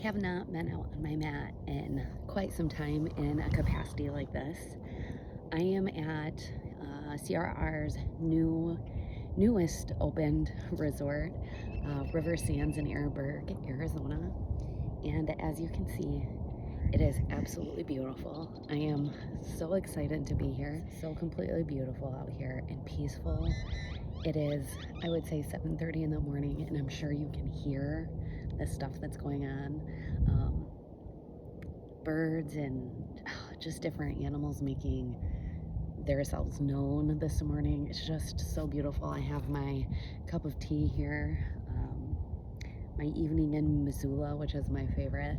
have not been out on my mat in quite some time in a capacity like this. I am at CRR's newest opened resort, River Sands in Airburg, Arizona. And as you can see, it is absolutely beautiful. I am so excited to be here. So completely beautiful out here and peaceful. It is, I would say, 7:30 in the morning, and I'm sure you can hear the stuff that's going on. Birds and just different animals making themselves known this morning. It's just so beautiful. I have my cup of tea here, my evening in Missoula, which is my favorite,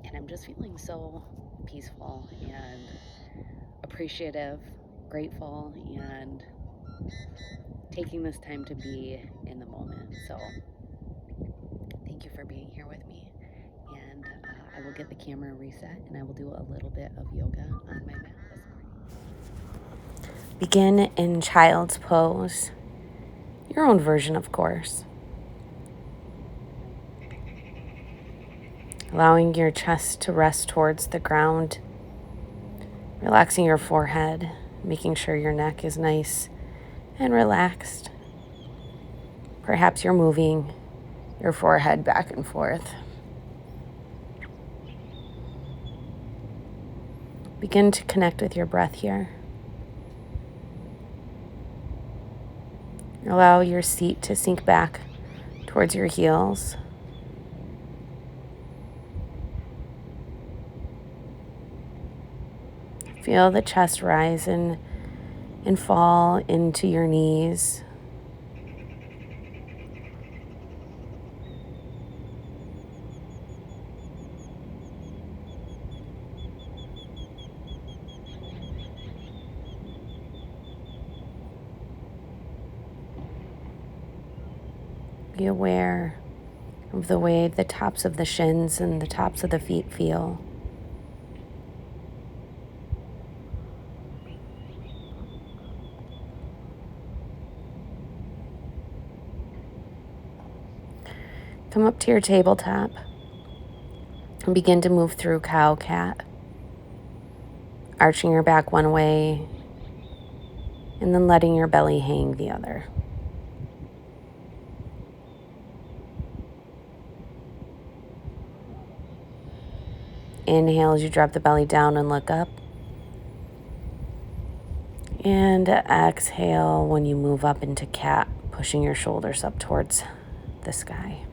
and I'm just feeling so peaceful and appreciative, grateful, and taking this time to be in the moment. So thank you for being here with me, and I will get the camera reset and I will do a little bit of yoga on my mat this morning. Begin in child's pose, your own version, of course. Allowing your chest to rest towards the ground, relaxing your forehead, making sure your neck is nice and relaxed. Perhaps you're moving your forehead back and forth. Begin to connect with your breath here. Allow your seat to sink back towards your heels. Feel the chest rise and fall into your knees. Be aware of the way the tops of the shins and the tops of the feet feel. Come up to your tabletop and begin to move through cow cat, arching your back one way and then letting your belly hang the other. Inhale as you drop the belly down and look up. And exhale when you move up into cat, pushing your shoulders up towards the sky.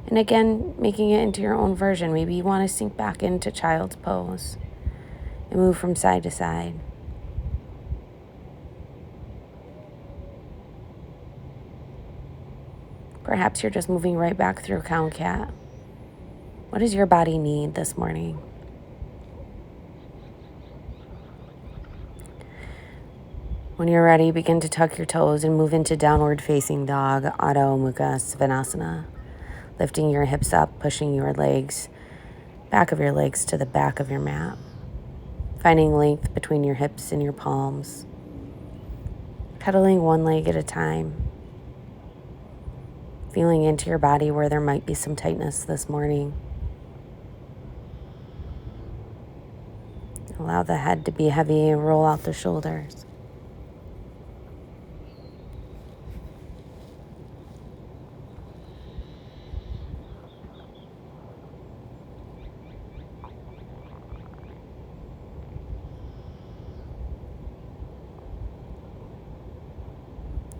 And again, making it into your own version. Maybe you want to sink back into child's pose and move from side to side. Perhaps you're just moving right back through cow cat. What does your body need this morning? When you're ready, begin to tuck your toes and move into downward facing dog, Adho Mukha Svanasana. Lifting your hips up, pushing your legs, back of your legs to the back of your mat. Finding length between your hips and your palms. Pedaling one leg at a time. Feeling into your body where there might be some tightness this morning. Allow the head to be heavy and roll out the shoulders.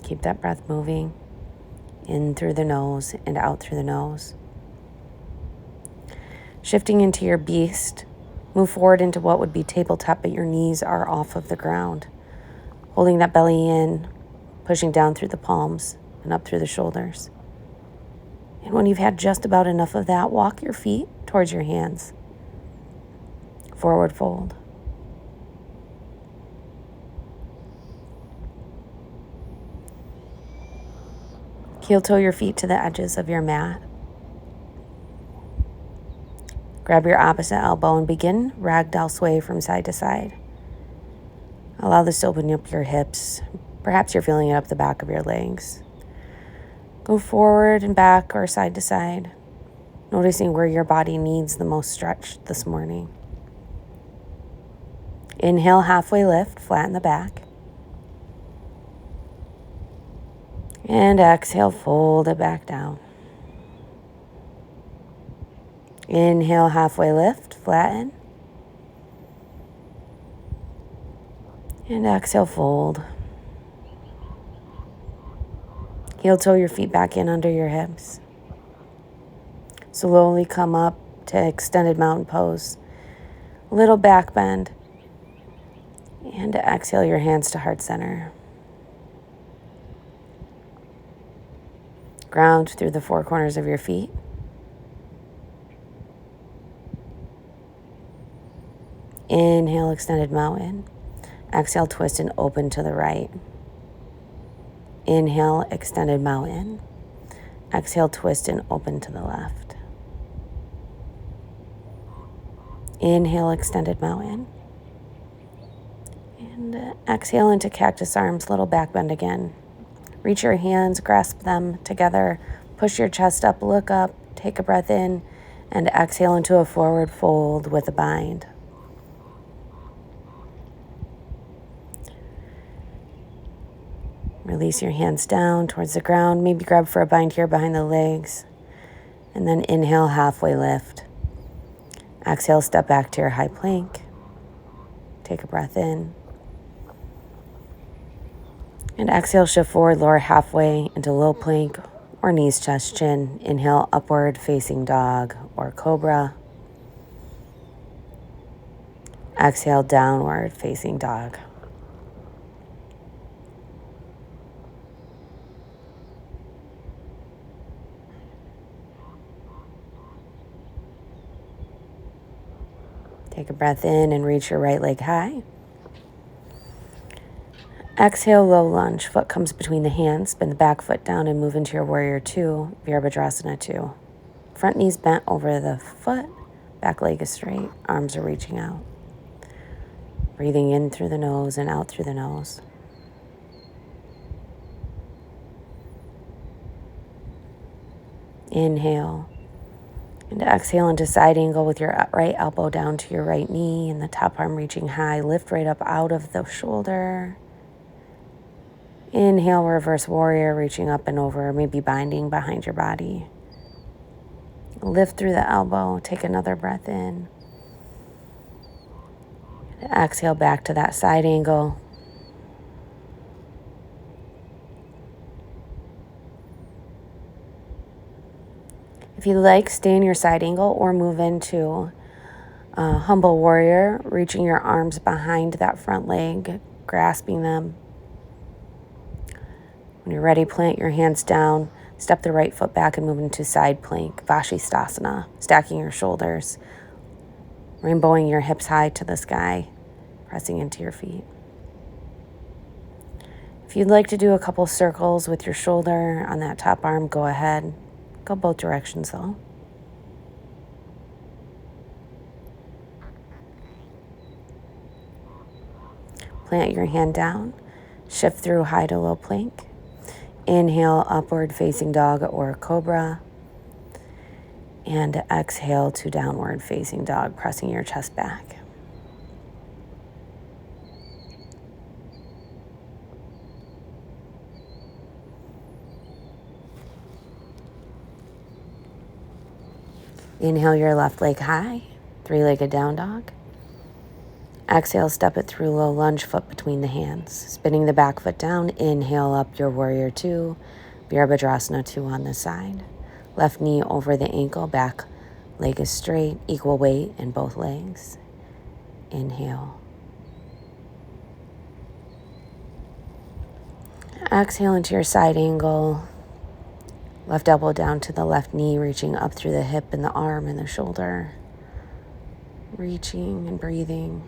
Keep that breath moving in through the nose and out through the nose. Shifting into your beast, move forward into what would be tabletop, but your knees are off of the ground. Holding that belly in, pushing down through the palms and up through the shoulders. And when you've had just about enough of that, walk your feet towards your hands. Forward fold. Heel toe your feet to the edges of your mat. Grab your opposite elbow and begin ragdoll sway from side to side. Allow this to open up your hips. Perhaps you're feeling it up the back of your legs. Go forward and back or side to side. noticing where your body needs the most stretch this morning. Inhale, halfway lift, flatten the back. And exhale, fold it back down. Inhale, halfway lift, flatten. And exhale, fold. Heel toe your feet back in under your hips. Slowly come up to extended mountain pose. Little back bend. And exhale your hands to heart center. Ground through the four corners of your feet. Inhale, extended mountain. Exhale, twist and open to the right. Inhale, extended mountain. Exhale, twist and open to the left. Inhale, extended mountain. And exhale into cactus arms, little back bend again. Reach your hands, grasp them together, push your chest up, look up, take a breath in, and exhale into a forward fold with a bind. Release your hands down towards the ground, maybe grab for a bind here behind the legs, and then inhale, halfway lift. Exhale, step back to your high plank. Take a breath in. And exhale, shift forward, lower halfway into low plank or knees, chest, chin. Inhale, upward facing dog or cobra. Exhale, downward facing dog. Take a breath in and reach your right leg high. Exhale, low lunge. Foot comes between the hands. Spin the back foot down and move into your warrior two, Virabhadrasana 2. Front knees bent over the foot. Back leg is straight. Arms are reaching out. Breathing in through the nose and out through the nose. Inhale. And exhale into side angle with your right elbow down to your right knee and the top arm reaching high. Lift right up out of the shoulder. Inhale, reverse warrior, reaching up and over, maybe binding behind your body. Lift through the elbow. Take another breath in. Exhale back to that side angle. If you like, stay in your side angle or move into humble warrior, reaching your arms behind that front leg, grasping them. When you're ready, plant your hands down, step the right foot back and move into side plank, Vashisthasana, stacking your shoulders, rainbowing your hips high to the sky, pressing into your feet. If you'd like to do a couple circles with your shoulder on that top arm, go ahead. Go both directions though. Plant your hand down, shift through high to low plank. Inhale, upward facing dog or cobra. And exhale to downward facing dog, pressing your chest back. Inhale your left leg high, three-legged down dog. Exhale, step it through low lunge, foot between the hands. Spinning the back foot down, inhale up your warrior two, Virabhadrasana 2 on the side. Left knee over the ankle, back leg is straight, equal weight in both legs. Inhale. Exhale into your side angle. Left elbow down to the left knee, reaching up through the hip and the arm and the shoulder. Reaching and breathing.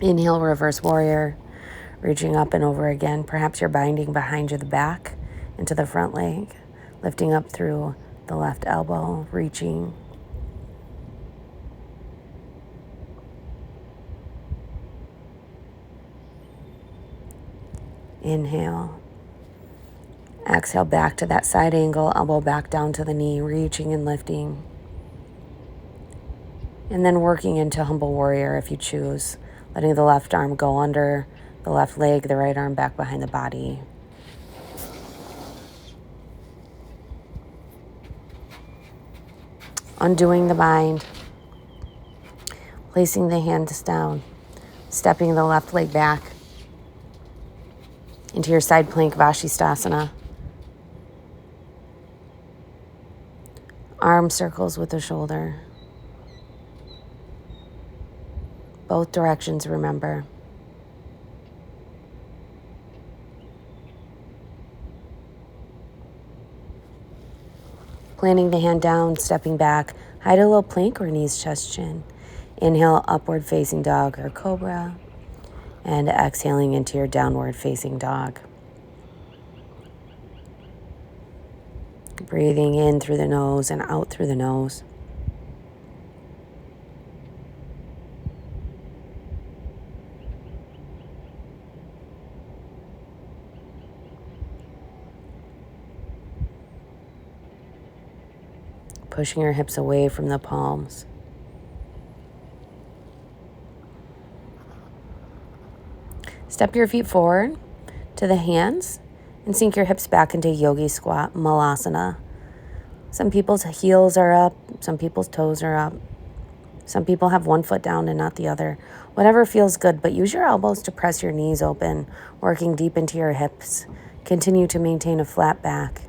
Inhale, reverse warrior, reaching up and over again. Perhaps you're binding behind you, the back into the front leg, lifting up through the left elbow, reaching. Inhale. Exhale back to that side angle, elbow back down to the knee, reaching and lifting. And then working into humble warrior if you choose, letting the left arm go under the left leg, the right arm back behind the body. Undoing the bind, placing the hands down, stepping the left leg back into your side plank Vashisthasana. Arm circles with the shoulder. Both directions, remember. Planting the hand down, stepping back, hide a little plank or knees, chest, chin. Inhale, upward facing dog or cobra. And exhaling into your downward facing dog. Breathing in through the nose and out through the nose. Pushing your hips away from the palms. Step your feet forward to the hands and sink your hips back into Yogi Squat, Malasana. Some people's heels are up, some people's toes are up. Some people have one foot down and not the other. Whatever feels good, but use your elbows to press your knees open, working deep into your hips. Continue to maintain a flat back.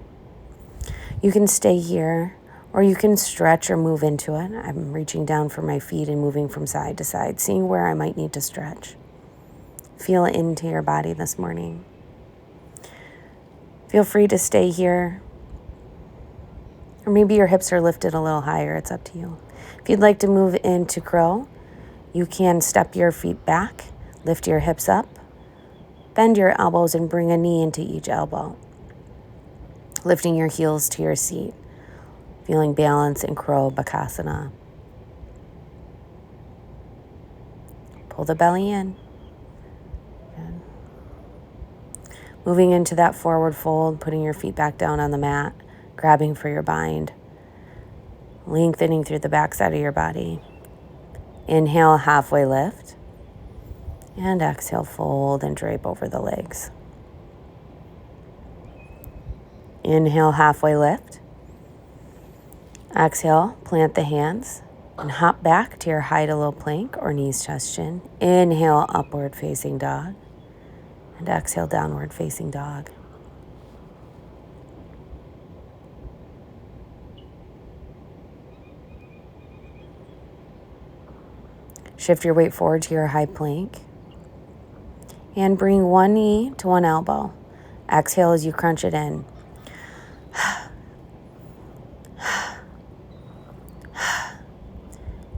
You can stay here, or you can stretch or move into it. I'm reaching down for my feet and moving from side to side, seeing where I might need to stretch. Feel into your body this morning. Feel free to stay here. Or maybe your hips are lifted a little higher. It's up to you. If you'd like to move into crow, you can step your feet back, lift your hips up, bend your elbows, and bring a knee into each elbow. Lifting your heels to your seat. Feeling balance in crow bakasana. Pull the belly in. Good. Moving into that forward fold, putting your feet back down on the mat, grabbing for your bind. Lengthening through the backside of your body. Inhale, halfway lift. And exhale, fold and drape over the legs. Inhale, halfway lift. Exhale, plant the hands and hop back to your hide a little plank or knees, chest, chin. Inhale, upward facing dog. And exhale, downward facing dog. Shift your weight forward to your high plank. And bring one knee to one elbow. Exhale as you crunch it in.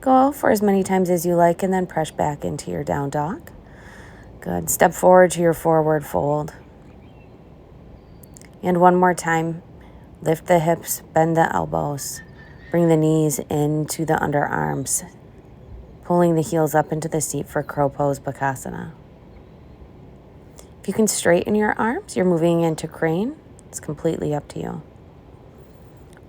Go for as many times as you like and then press back into your down dog. Good. Step forward to your forward fold. And one more time, lift the hips, bend the elbows. Bring the knees into the underarms. Pulling the heels up into the seat for crow pose bakasana. If you can straighten your arms, you're moving into crane. It's completely up to you.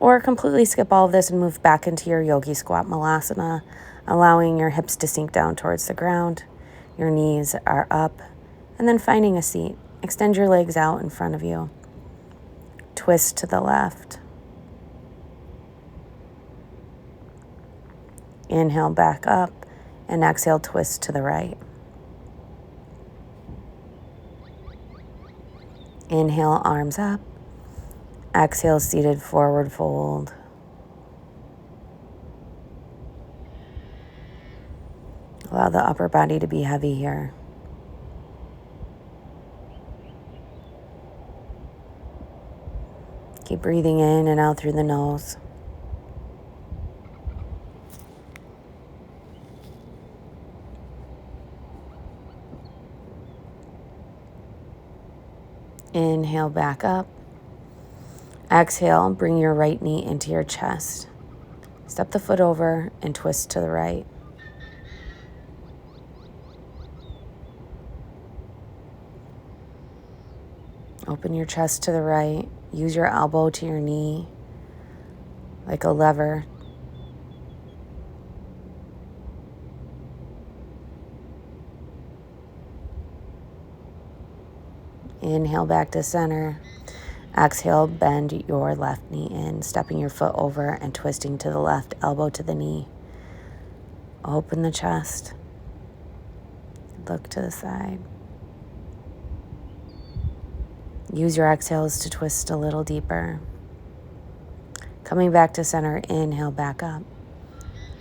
Or completely skip all of this and move back into your Yogi Squat Malasana, allowing your hips to sink down towards the ground. Your knees are up. And then finding a seat. Extend your legs out in front of you. Twist to the left. Inhale back up and exhale, twist to the right. Inhale, arms up. Exhale, seated forward fold. Allow the upper body to be heavy here. Keep breathing in and out through the nose. Inhale back up. Exhale, bring your right knee into your chest. Step the foot over and twist to the right. Open your chest to the right. Use your elbow to your knee like a lever. Inhale back to center. Exhale, bend your left knee in, stepping your foot over and twisting to the left, elbow to the knee. Open the chest. Look to the side. Use your exhales to twist a little deeper. Coming back to center, inhale back up.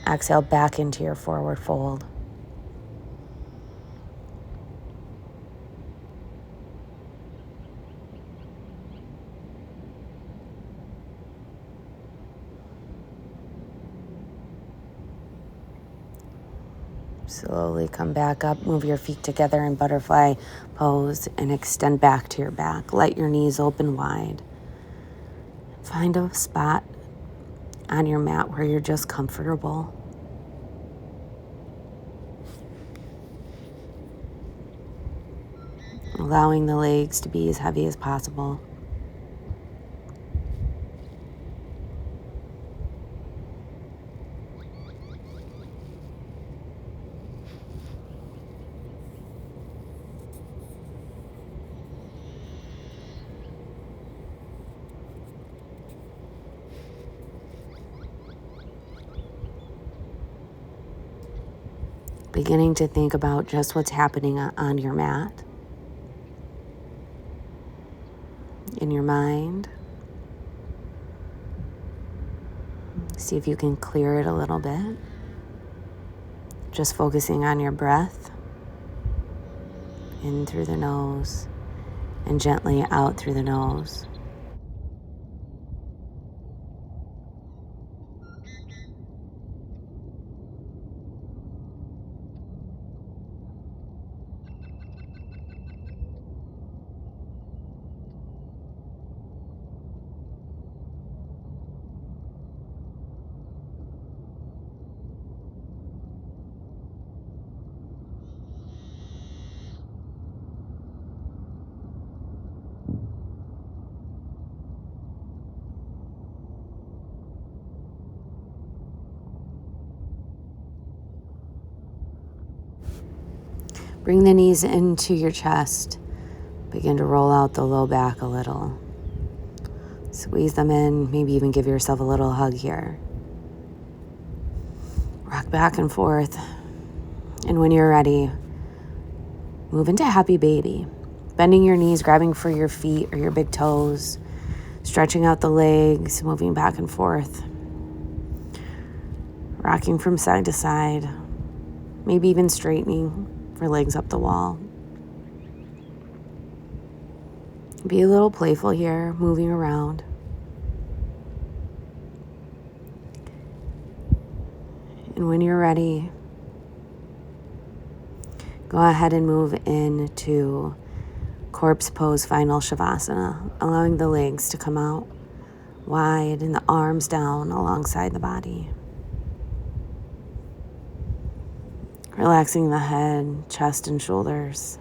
Exhale back into your forward fold. Slowly come back up, move your feet together in butterfly pose and extend back to your back. Let your knees open wide. Find a spot on your mat where you're just comfortable. Allowing the legs to be as heavy as possible. Beginning to think about just what's happening on your mat, in your mind. See if you can clear it a little bit. Just focusing on your breath, in through the nose and gently out through the nose. Bring the knees into your chest. Begin to roll out the low back a little. Squeeze them in, maybe even give yourself a little hug here. Rock back and forth. And when you're ready, move into happy baby. Bending your knees, grabbing for your feet or your big toes, stretching out the legs, moving back and forth. Rocking from side to side, maybe even straightening for legs up the wall. Be a little playful here, moving around. And when you're ready, go ahead and move into corpse pose, final Savasana, allowing the legs to come out wide and the arms down alongside the body. Relaxing the head, chest, and shoulders.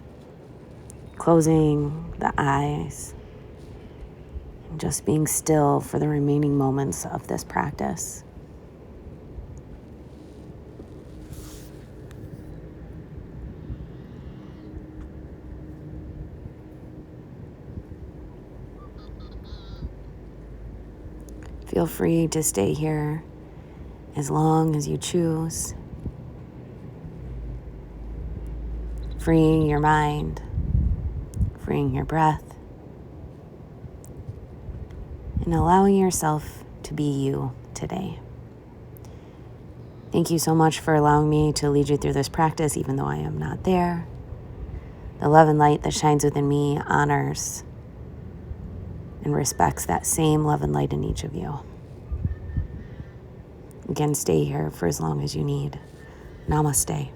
Closing the eyes. And just being still for the remaining moments of this practice. Feel free to stay here as long as you choose. Freeing your mind, freeing your breath, and allowing yourself to be you today. Thank you so much for allowing me to lead you through this practice, even though I am not there. The love and light that shines within me honors and respects that same love and light in each of you. Again, stay here for as long as you need. Namaste.